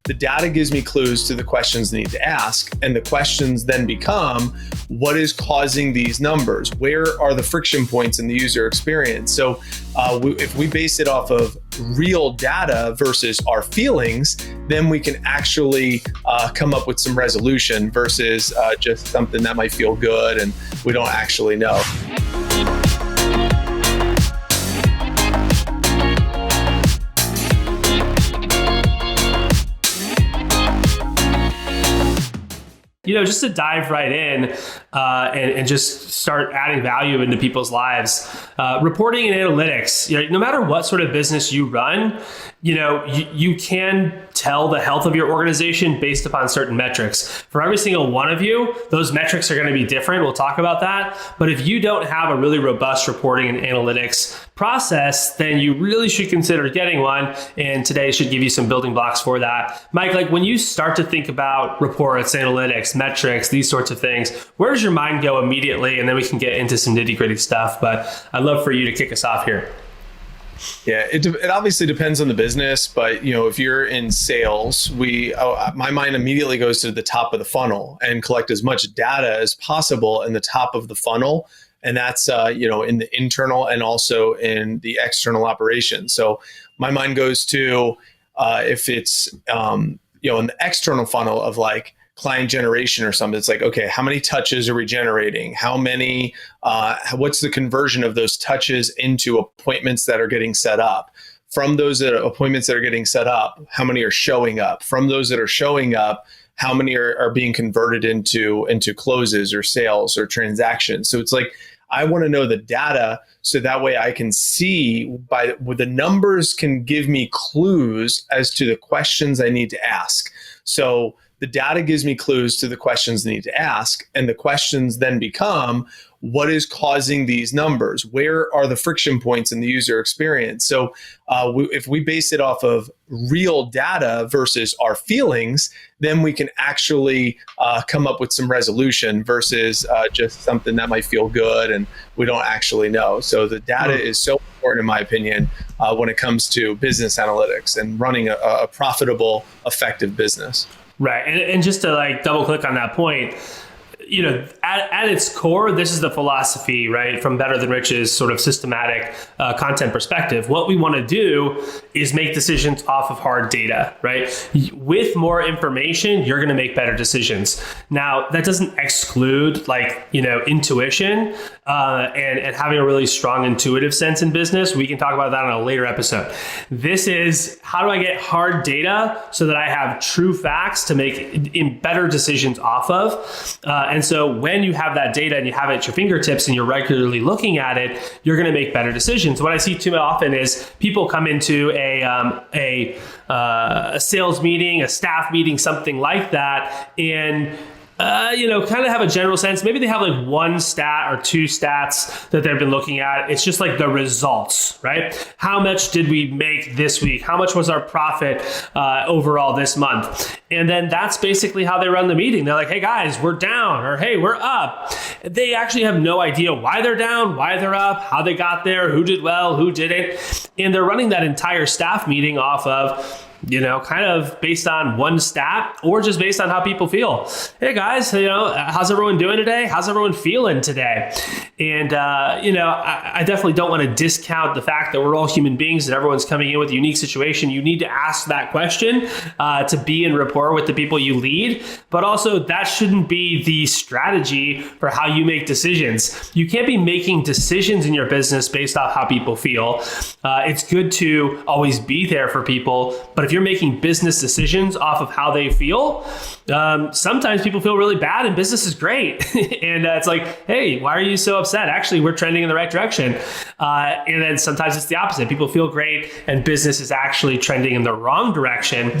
the data gives me clues to the questions I need to ask. And the questions then become, what is causing these numbers? Where are the friction points in the user experience? So if we base it off of real data versus our feelings, then we can actually come up with some resolution versus just something that might feel good and we don't actually know. Just to dive right in and just start adding value into people's lives, reporting and analytics, no matter what sort of business you run, you can tell the health of your organization based upon certain metrics. For every single one of you, those metrics are going to be different. We'll talk about that. But if you don't have a really robust reporting and analytics process, then you really should consider getting one. And today should give you some building blocks for that. Mike, when you start to think about reports, analytics, metrics, these sorts of things, where does your mind go immediately? And then we can get into some nitty gritty stuff. But I'd love for you to kick us off here. Yeah, it obviously depends on the business, but if you're in sales, my mind immediately goes to the top of the funnel and collect as much data as possible in the top of the funnel, and that's in the internal and also in the external operations. So my mind goes to if it's in the external funnel of like client generation or something, it's like, okay, how many touches are we generating? How many, what's the conversion of those touches into appointments that are getting set up? From those appointments that are getting set up, how many are showing up? From those that are showing up, how many are being converted into closes or sales or transactions? So it's like, I want to know the data so that way I can see the numbers can give me clues as to the questions I need to ask. So the data gives me clues to the questions I need to ask, and the questions then become, what is causing these numbers? Where are the friction points in the user experience? So if we base it off of real data versus our feelings, then we can actually come up with some resolution versus just something that might feel good and we don't actually know. So the data is so important, in my opinion, when it comes to business analytics and running a profitable, effective business. Right. And just to double click on that point, at its core, this is the philosophy, right? From Better Than Rich's sort of systematic content perspective. What we want to do is make decisions off of hard data, right? With more information, you're going to make better decisions. Now, that doesn't exclude intuition and having a really strong intuitive sense in business. We can talk about that on a later episode. This is, how do I get hard data so that I have true facts to make better decisions off of? And so when you have that data and you have it at your fingertips and you're regularly looking at it, you're going to make better decisions. What I see too often is people come into a sales meeting, a staff meeting, something like that, and kind of have a general sense. Maybe they have one stat or two stats that they've been looking at. It's just the results, right? How much did we make this week? How much was our profit overall this month? And then that's basically how they run the meeting. They're like, hey guys, we're down, or hey, we're up. They actually have no idea why they're down, why they're up, how they got there, who did well, who didn't. And they're running that entire staff meeting off of kind of based on one stat or just based on how people feel. Hey guys, how's everyone doing today? How's everyone feeling today? And, I definitely don't want to discount the fact that we're all human beings and everyone's coming in with a unique situation. You need to ask that question to be in rapport with the people you lead, but also that shouldn't be the strategy for how you make decisions. You can't be making decisions in your business based off how people feel. It's good to always be there for people, but if you're making business decisions off of how they feel, sometimes people feel really bad and business is great. And it's like, hey, why are you so upset? Actually, we're trending in the right direction. And then sometimes it's the opposite. People feel great and business is actually trending in the wrong direction.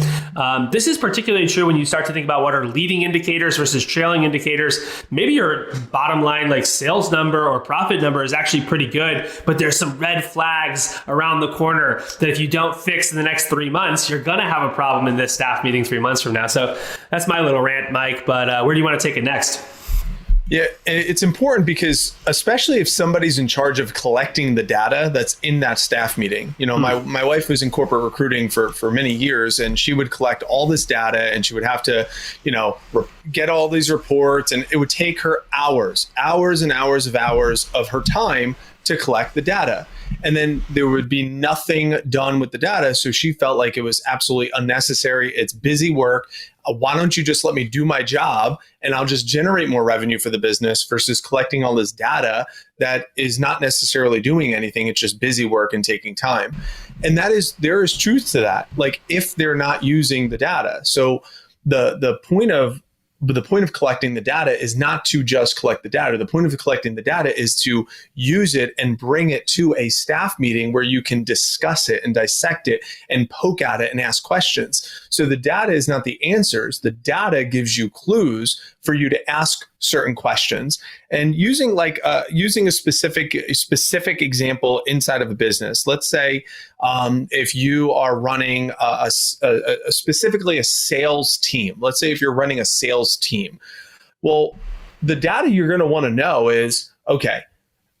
This is particularly true when you start to think about what are leading indicators versus trailing indicators. Maybe your bottom line, sales number or profit number is actually pretty good, but there's some red flags around the corner that if you don't fix in the next 3 months, you're going to have a problem in this staff meeting 3 months from now. So that's my little rant, Mike, but where do you want to take it next? Yeah, and it's important because especially if somebody's in charge of collecting the data that's in that staff meeting. My wife was in corporate recruiting for many years, and she would collect all this data, and she would have to, get all these reports, and it would take her hours and hours of her time to collect the data. And then there would be nothing done with the data. So she felt like it was absolutely unnecessary. It's busy work. Why don't you just let me do my job and I'll just generate more revenue for the business versus collecting all this data that is not necessarily doing anything. It's just busy work and taking time. And there is truth to that. Like if they're not using the data. So the point of collecting the data is not to just collect the data. The point of collecting the data is to use it and bring it to a staff meeting where you can discuss it and dissect it and poke at it and ask questions. So the data is not the answers. The data gives you clues for you to ask certain questions. And using a specific example inside of a business. Let's say if you are running specifically a sales team. Let's say if you're running a sales team. Well, the data you're going to want to know is, okay,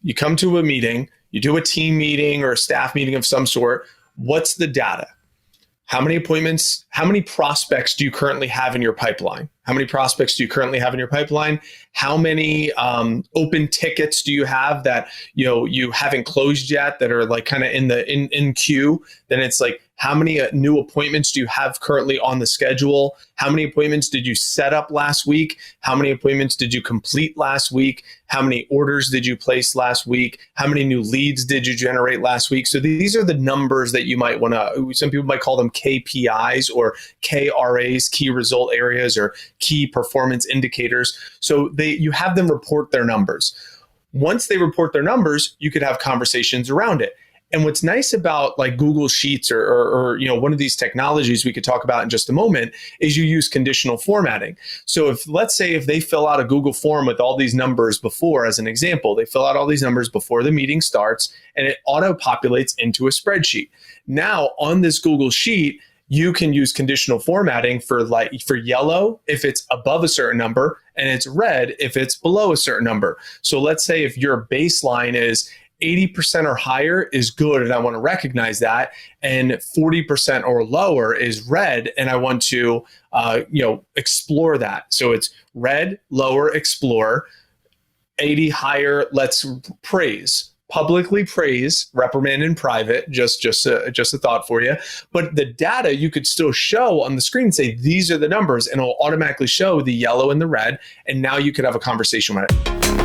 you come to a meeting, you do a team meeting or a staff meeting of some sort. What's the data? How many appointments, how many prospects do you currently have in your pipeline? How many prospects do you currently have in your pipeline? How many open tickets do you have that you haven't closed yet that are like kind of in queue? Then it's like, how many new appointments do you have currently on the schedule? How many appointments did you set up last week? How many appointments did you complete last week? How many orders did you place last week? How many new leads did you generate last week? So these are the numbers that you might want to, some people might call them KPIs or KRAs, key result areas, or key performance indicators. So you have them report their numbers. Once they report their numbers, you could have conversations around it. And what's nice about like Google Sheets or one of these technologies we could talk about in just a moment is you use conditional formatting. So let's say if they fill out a Google form with all these numbers before, as an example, they fill out all these numbers before the meeting starts and it auto-populates into a spreadsheet. Now on this Google Sheet, you can use conditional formatting for yellow if it's above a certain number and it's red if it's below a certain number. So let's say if your baseline is 80% or higher is good and I want to recognize that, and 40% or lower is red and I want to explore that. So it's red, lower, explore, 80 higher, let's praise. Publicly praise, reprimand in private, just a thought for you. But the data you could still show on the screen and say, these are the numbers, and it'll automatically show the yellow and the red. And now you could have a conversation with it.